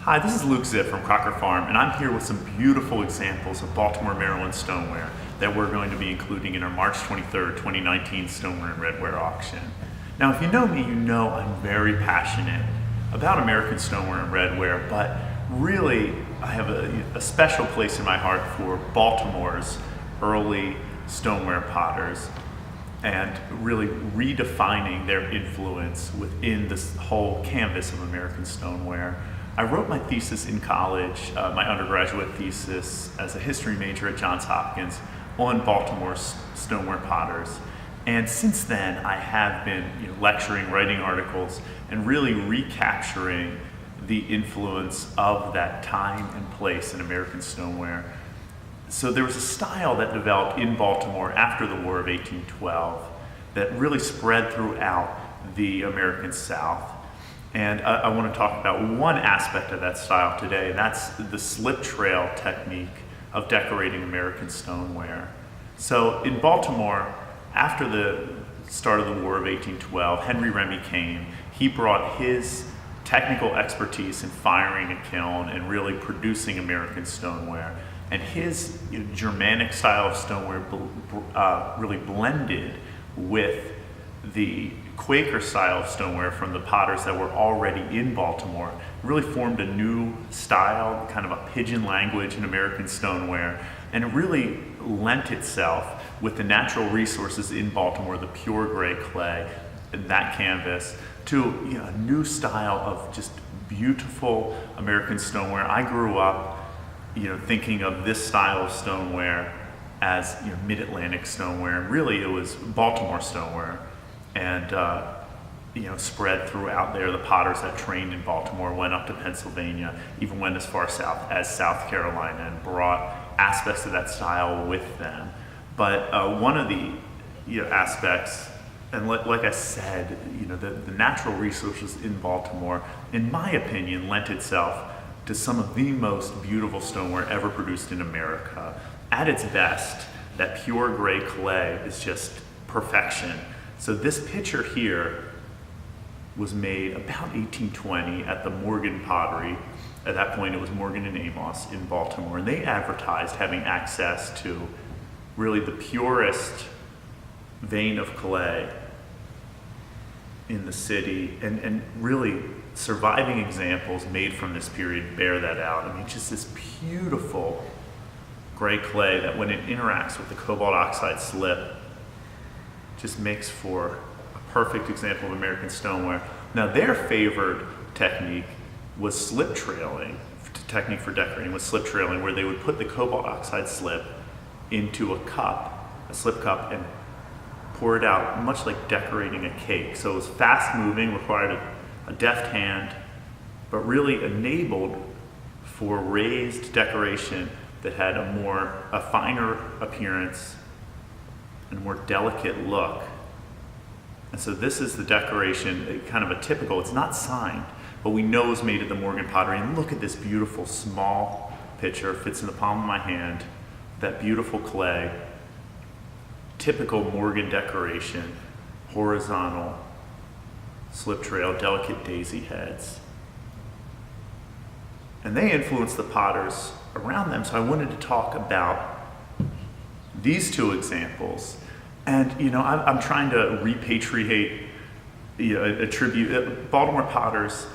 Hi, this is Luke Ziff from Crocker Farm, and I'm here with some beautiful examples of Baltimore, Maryland stoneware that we're going to be including in our March 23rd, 2019 Stoneware and Redware auction. Now, if you know me, you know I'm very passionate about American stoneware and redware, but really I have a special place in my heart for Baltimore's early stoneware potters and really redefining their influence within this whole canvas of American stoneware. I wrote my thesis in college, my undergraduate thesis as a history major at Johns Hopkins on Baltimore's stoneware potters. And since then, I have been lecturing, writing articles, and really recapturing the influence of that time and place in American stoneware. So there was a style that developed in Baltimore after the War of 1812 that really spread throughout the American South. And I want to talk about one aspect of that style today, and that's the slip trail technique of decorating American stoneware. So in Baltimore, after the start of the War of 1812, Henry Remy came. He brought his technical expertise in firing a kiln and really producing American stoneware. And his Germanic style of stoneware really blended with the Quaker style of stoneware from the potters that were already in Baltimore, really formed a new style, kind of a pidgin language in American stoneware, and it really lent itself with the natural resources in Baltimore, the pure gray clay, and that canvas, to a new style of just beautiful American stoneware. I grew up thinking of this style of stoneware as mid-Atlantic stoneware. Really, it was Baltimore stoneware, and spread throughout there. The potters that trained in Baltimore went up to Pennsylvania, even went as far south as South Carolina, and brought aspects of that style with them. But one of the aspects, and like I said, the natural resources in Baltimore, in my opinion, lent itself to some of the most beautiful stoneware ever produced in America. At its best, that pure gray clay is just perfection. So this picture here was made about 1820 at the Morgan Pottery. At that point, it was Morgan and Amos in Baltimore, and they advertised having access to really the purest vein of clay in the city, and really surviving examples made from this period bear that out. I mean, just this beautiful gray clay that when it interacts with the cobalt oxide slip just makes for a perfect example of American stoneware. Now, their favored technique was slip trailing. Technique for decorating was slip trailing, where they would put the cobalt oxide slip into a cup, a slip cup, and pour it out, much like decorating a cake. So it was fast moving, required a deft hand, but really enabled for raised decoration that had a finer appearance and more delicate look. And so this is the decoration, kind of a typical, it's not signed, but we know it was made at the Morgan Pottery. And look at this beautiful small pitcher, fits in the palm of my hand, that beautiful clay, typical Morgan decoration, horizontal, slip trail, delicate daisy heads. And they influenced the potters around them, so I wanted to talk about these two examples. And I'm trying to repatriate, attribute. Baltimore potters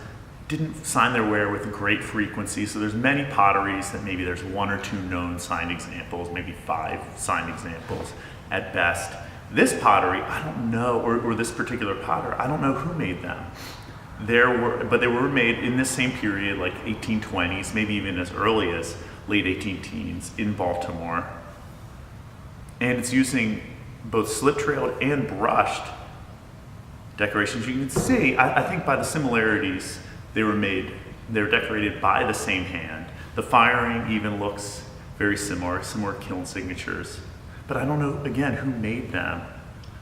didn't sign their ware with great frequency, so there's many potteries that maybe there's one or two known signed examples, maybe 5 signed examples at best. This pottery, I don't know, or this particular potter, I don't know who made them. But they were made in this same period, like 1820s, maybe even as early as late 18 teens in Baltimore. And it's using both slip trailed and brushed decorations. You can see, I think by the similarities, they're decorated by the same hand. The firing even looks very similar kiln signatures. But I don't know, again, who made them.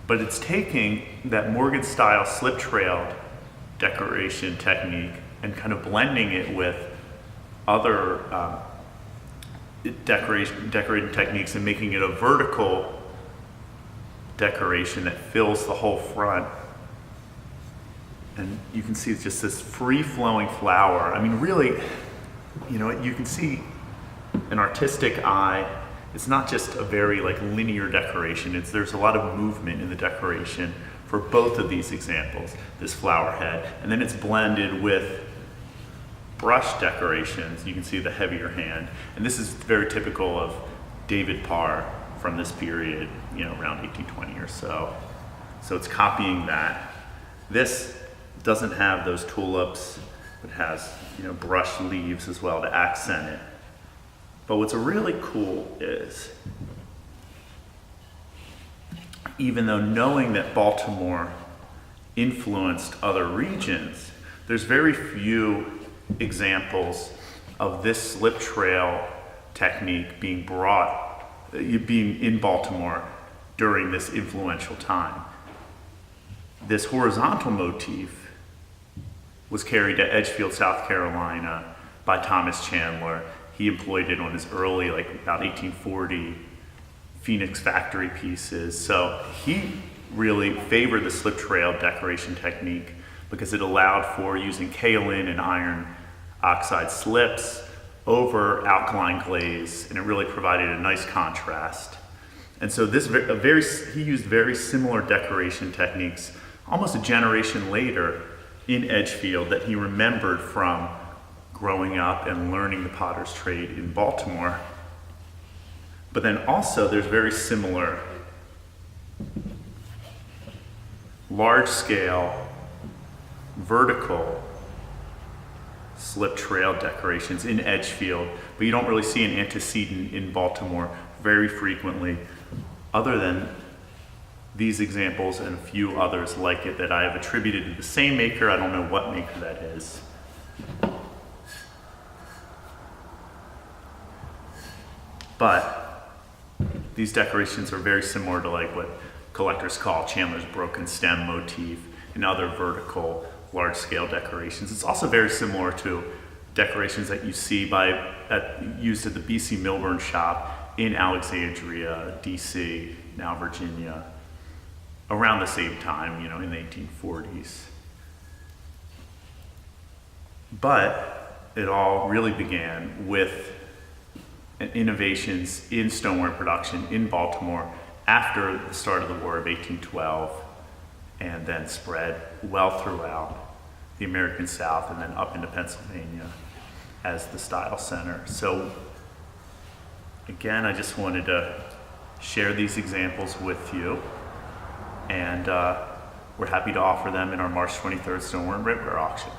But it's taking that Morgan style slip trailed decoration technique and kind of blending it with other decorating techniques and making it a vertical decoration that fills the whole front. And you can see it's just this free-flowing flower. I mean, really, you know, you can see an artistic eye. It's not just a very like linear decoration. There's a lot of movement in the decoration for both of these examples, this flower head. And then it's blended with brush decorations. You can see the heavier hand. And this is very typical of David Parr from this period, you know, around 1820 or so. So it's copying that. This doesn't have those tulips. It has, you know, brush leaves as well to accent it. But what's really cool is, even though knowing that Baltimore influenced other regions, there's very few examples of this slip trail technique being in Baltimore during this influential time. This horizontal motif was carried to Edgefield, South Carolina by Thomas Chandler. He employed it on his early, like about 1840, Phoenix factory pieces. So he really favored the slip trail decoration technique because it allowed for using kaolin and iron oxide slips over alkaline glaze, and it really provided a nice contrast. And so he used very similar decoration techniques almost a generation later in Edgefield that he remembered from growing up and learning the potter's trade in Baltimore. But then also there's very similar large-scale vertical slip trail decorations in Edgefield, but you don't really see an antecedent in Baltimore very frequently, other than these examples and a few others like it that I have attributed to the same maker. I don't know what maker that is. But these decorations are very similar to like what collectors call Chandler's broken stem motif and other vertical large-scale decorations. It's also very similar to decorations that you see used at the BC Milburn shop in Alexandria, DC, now Virginia, around the same time, you know, in the 1840s. But it all really began with innovations in stoneware production in Baltimore after the start of the War of 1812, and then spread well throughout the American South and then up into Pennsylvania as the style center. So again, I just wanted to share these examples with you, and we're happy to offer them in our March 23rd Stoneware and Redware auction.